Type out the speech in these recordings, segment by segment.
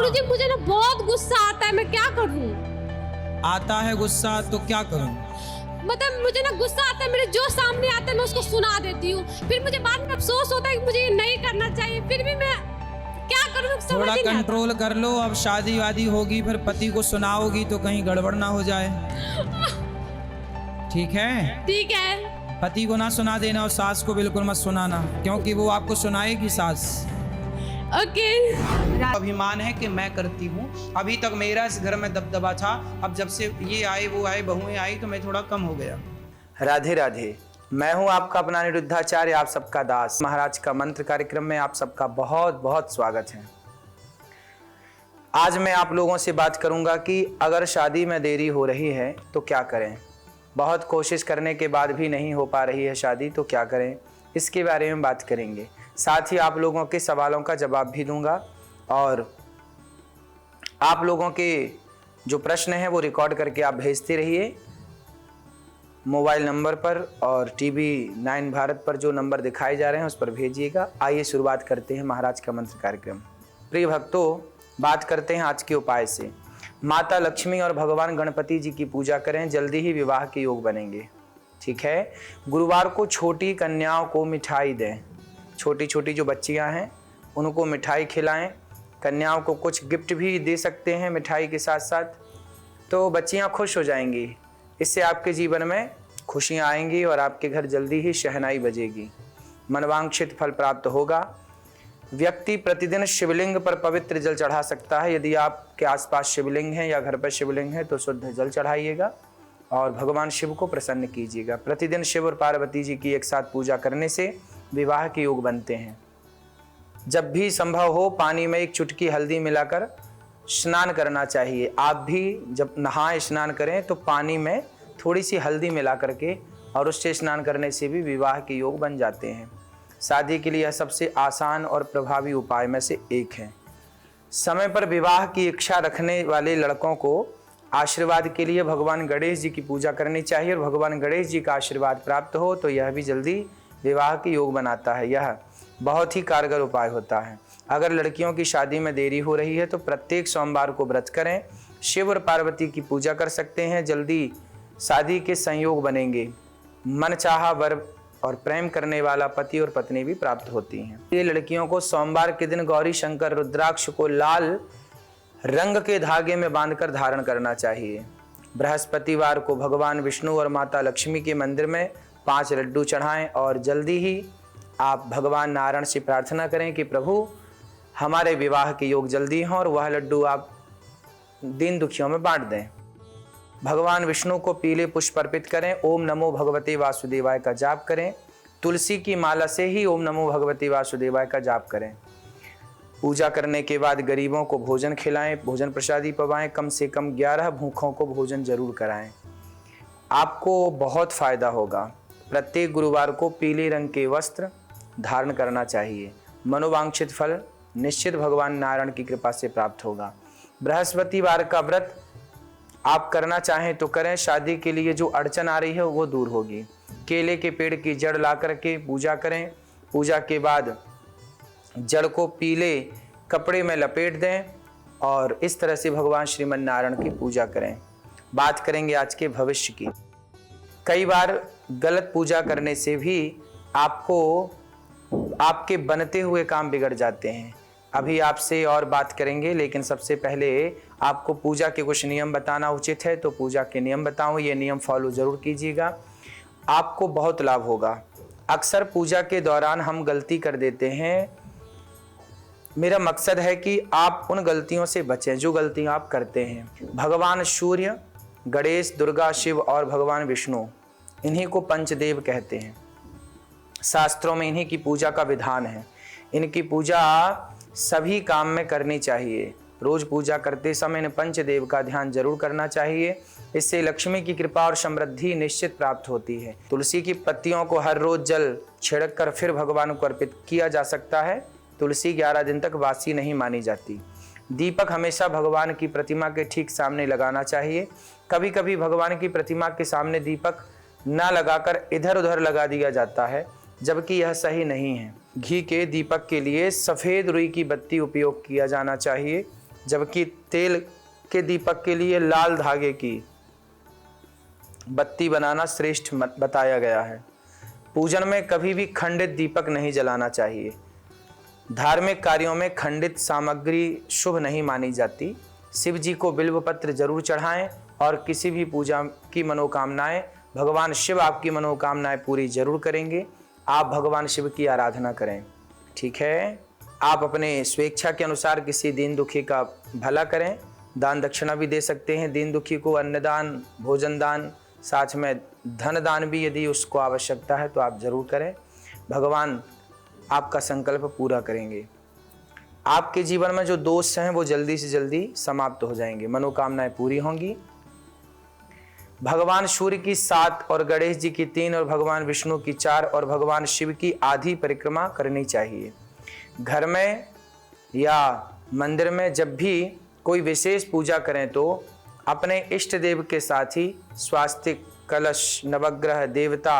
गुरुजी मुझे ना बहुत गुस्सा आता है, मैं क्या करूं? आता है गुस्सा तो क्या करूं? मतलब मुझे ना गुस्सा आता है, मेरे जो सामने आता है मैं उसको सुना देती हूँ, फिर मुझे बाद में अफसोस होता है कि मुझे ये नहीं करना चाहिए, फिर भी मैं क्या करूं? समझ थोड़ा ही नहीं आता। कंट्रोल कर लो। अब शादी वादी होगी फिर पति को सुनाओगी तो कहीं गड़बड़ ना हो जाए। ठीक है? ठीक है। पति को ना सुना देना और सास को बिल्कुल मत सुनाना, क्योंकि वो आपको सुनाएगी सास। ओके। अभिमान है कि मैं करती हूँ। अभी तक मेरा इस घर में दबदबा था, अब जब से ये आए वो आए बहुएं आई तो मैं थोड़ा कम हो गया। राधे राधे। मैं हूं आपका अपना अनिरुद्धाचार्य, आप सबका दास। महाराज का मंत्र कार्यक्रम में आप सबका बहुत बहुत स्वागत है। आज मैं आप लोगों से बात करूंगा कि अगर शादी में देरी हो रही है तो क्या करें। बहुत कोशिश करने के बाद भी नहीं हो पा रही है शादी तो क्या करें, इसके बारे में बात करेंगे। साथ ही आप लोगों के सवालों का जवाब भी दूंगा और आप लोगों के जो प्रश्न हैं वो रिकॉर्ड करके आप भेजते रहिए मोबाइल नंबर पर, और टीवी 9 भारत पर जो नंबर दिखाए जा रहे हैं उस पर भेजिएगा। आइए शुरुआत करते हैं महाराज का मंत्र कार्यक्रम। प्रिय भक्तों, बात करते हैं आज के उपाय से। माता लक्ष्मी और भगवान गणपति जी की पूजा करें, जल्दी ही विवाह के योग बनेंगे। ठीक है? गुरुवार को छोटी कन्याओं को मिठाई दें। छोटी छोटी जो बच्चियां हैं उनको मिठाई खिलाएं। कन्याओं को कुछ गिफ्ट भी दे सकते हैं मिठाई के साथ साथ, तो बच्चियां खुश हो जाएंगी। इससे आपके जीवन में खुशियां आएंगी और आपके घर जल्दी ही शहनाई बजेगी। मनवांछित फल प्राप्त होगा। व्यक्ति प्रतिदिन शिवलिंग पर पवित्र जल चढ़ा सकता है। यदि आपके आसपास शिवलिंग है या घर पर शिवलिंग है तो शुद्ध जल चढ़ाइएगा और भगवान शिव को प्रसन्न कीजिएगा। प्रतिदिन शिव और पार्वती जी की एक साथ पूजा करने से विवाह के योग बनते हैं। जब भी संभव हो पानी में एक चुटकी हल्दी मिलाकर स्नान करना चाहिए। आप भी जब नहाए स्नान करें तो पानी में थोड़ी सी हल्दी मिला करके और उससे स्नान करने से भी विवाह के योग बन जाते हैं। शादी के लिए यह सबसे आसान और प्रभावी उपाय में से एक है। समय पर विवाह की इच्छा रखने वाले लड़कों को आशीर्वाद के लिए भगवान गणेश जी की पूजा करनी चाहिए, और भगवान गणेश जी का आशीर्वाद प्राप्त हो तो यह भी जल्दी विवाह के योग बनाता है। यह बहुत ही कारगर उपाय होता है। अगर लड़कियों की शादी में देरी हो रही है तो प्रत्येक सोमवार को व्रत करें। शिव और पार्वती की पूजा कर सकते हैं, जल्दी शादी के संयोग बनेंगे। मनचाहा वर और प्रेम करने वाला पति और पत्नी भी प्राप्त होती हैं। ये लड़कियों को सोमवार के दिन गौरी शंकर रुद्राक्ष को लाल रंग के धागे में बांधकर धारण करना चाहिए। बृहस्पतिवार को भगवान विष्णु और माता लक्ष्मी के मंदिर में 5 लड्डू चढ़ाएं और जल्दी ही आप भगवान नारायण से प्रार्थना करें कि प्रभु हमारे विवाह के योग जल्दी हों, और वह लड्डू आप दीन दुखियों में बांट दें। भगवान विष्णु को पीले पुष्प अर्पित करें। ओम नमो भगवते वासुदेवाय का जाप करें। तुलसी की माला से ही ओम नमो भगवते वासुदेवाय का जाप करें। पूजा करने के बाद गरीबों को भोजन खिलाएं, भोजन प्रसादी पवाएं। कम से कम 11 भूखों को भोजन जरूर कराएं। आपको बहुत फायदा होगा। प्रत्येक गुरुवार को पीले रंग के वस्त्र धारण करना चाहिए। मनोवांछित फल निश्चित भगवान नारायण की कृपा से प्राप्त होगा। बृहस्पतिवार का व्रत आप करना चाहें तो करें। शादी के लिए जो अड़चन आ रही है वो दूर होगी। केले के पेड़ की जड़ ला करके पूजा करें। पूजा के बाद जड़ को पीले कपड़े में लपेट दें और इस तरह से भगवान श्रीमन नारायण की पूजा करें। बात करेंगे आज के भविष्य की। कई बार गलत पूजा करने से भी आपके बनते हुए काम बिगड़ जाते हैं। अभी आपसे और बात करेंगे, लेकिन सबसे पहले आपको पूजा के कुछ नियम बताना उचित है, तो पूजा के नियम बताऊं। ये नियम फॉलो जरूर कीजिएगा, आपको बहुत लाभ होगा। अक्सर पूजा के दौरान हम गलती कर देते हैं। मेरा मकसद है कि आप उन गलतियों से बचें जो गलतियां आप करते हैं। भगवान सूर्य, गणेश, दुर्गा, शिव और भगवान विष्णु, इन्हीं को पंचदेव कहते हैं। शास्त्रों में इन्हीं की पूजा का विधान है। इनकी पूजा सभी काम में करनी चाहिए। रोज पूजा करते समय इन पंचदेव का ध्यान जरूर करना चाहिए। इससे लक्ष्मी की कृपा और समृद्धि निश्चित प्राप्त होती है। तुलसी की पत्तियों को हर रोज जल छिड़क कर फिर भगवान को अर्पित किया जा सकता है। तुलसी 11 दिन तक वासी नहीं मानी जाती। दीपक हमेशा भगवान की प्रतिमा के ठीक सामने लगाना चाहिए। कभी कभी भगवान की प्रतिमा के सामने दीपक न लगाकर इधर उधर लगा दिया जाता है, जबकि यह सही नहीं है। घी के दीपक के लिए सफ़ेद रुई की बत्ती उपयोग किया जाना चाहिए जबकि तेल के दीपक के लिए लाल धागे की बत्ती बनाना श्रेष्ठ बताया गया है। पूजन में कभी भी खंडित दीपक नहीं जलाना चाहिए। धार्मिक कार्यों में खंडित सामग्री शुभ नहीं मानी जाती। शिव जी को बिल्व पत्र जरूर चढ़ाएं और किसी भी पूजा की मनोकामनाएं भगवान शिव आपकी मनोकामनाएं पूरी जरूर करेंगे। आप भगवान शिव की आराधना करें, ठीक है। आप अपने स्वेच्छा के अनुसार किसी दीन दुखी का भला करें, दान दक्षिणा भी दे सकते हैं दीन दुखी को, अन्नदान, भोजन दान, साथ में धन दान भी यदि उसको आवश्यकता है तो आप जरूर करें। भगवान आपका संकल्प पूरा करेंगे। आपके जीवन में जो दोष हैं वो जल्दी से जल्दी समाप्त हो जाएंगे, मनोकामनाएं पूरी होंगी। भगवान सूर्य की 7 और गणेश जी की 3 और भगवान विष्णु की 4 और भगवान शिव की आधी परिक्रमा करनी चाहिए। घर में या मंदिर में जब भी कोई विशेष पूजा करें तो अपने इष्ट देव के साथ ही स्वास्तिक, कलश, नवग्रह, देवता,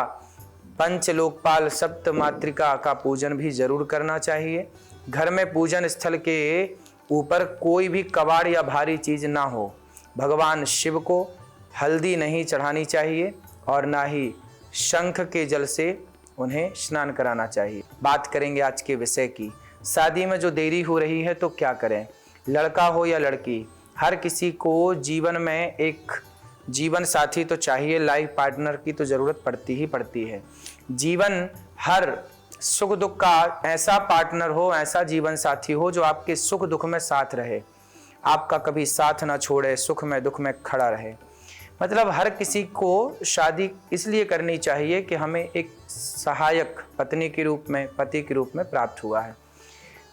पंच लोकपाल, सप्त मातृका का पूजन भी जरूर करना चाहिए। घर में पूजन स्थल के ऊपर कोई भी कबाड़ या भारी चीज ना हो। भगवान शिव को हल्दी नहीं चढ़ानी चाहिए और ना ही शंख के जल से उन्हें स्नान कराना चाहिए। बात करेंगे आज के विषय की। शादी में जो देरी हो रही है तो क्या करें? लड़का हो या लड़की, हर किसी को जीवन में एक जीवन साथी तो चाहिए, लाइफ पार्टनर की तो जरूरत पड़ती ही पड़ती है। जीवन हर सुख दुख का ऐसा पार्टनर हो, ऐसा जीवन साथी हो जो आपके सुख दुख में साथ रहे, आपका कभी साथ ना छोड़े, सुख में दुख में खड़ा रहे। मतलब हर किसी को शादी इसलिए करनी चाहिए कि हमें एक सहायक पत्नी के रूप में, पति के रूप में प्राप्त हुआ है।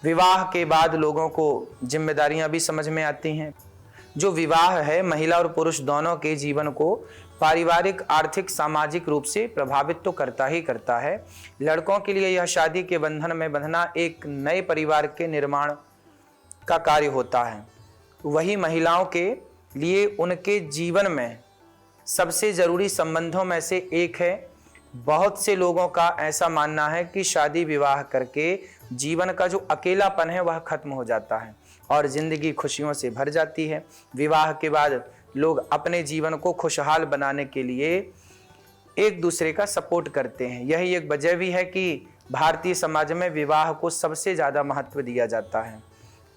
विवाह के बाद लोगों को जिम्मेदारियां भी समझ में आती हैं। जो विवाह है महिला और पुरुष दोनों के जीवन को पारिवारिक, आर्थिक, सामाजिक रूप से प्रभावित तो करता ही करता है। लड़कों के लिए यह शादी के बंधन में बंधना एक नए परिवार के निर्माण का कार्य होता है। वही महिलाओं के लिए उनके जीवन में सबसे जरूरी संबंधों में से एक है। बहुत से लोगों का ऐसा मानना है कि शादी विवाह करके जीवन का जो अकेलापन है वह खत्म हो जाता है और जिंदगी खुशियों से भर जाती है। विवाह के बाद लोग अपने जीवन को खुशहाल बनाने के लिए एक दूसरे का सपोर्ट करते हैं। यही एक वजह भी है कि भारतीय समाज में विवाह को सबसे ज़्यादा महत्व दिया जाता है।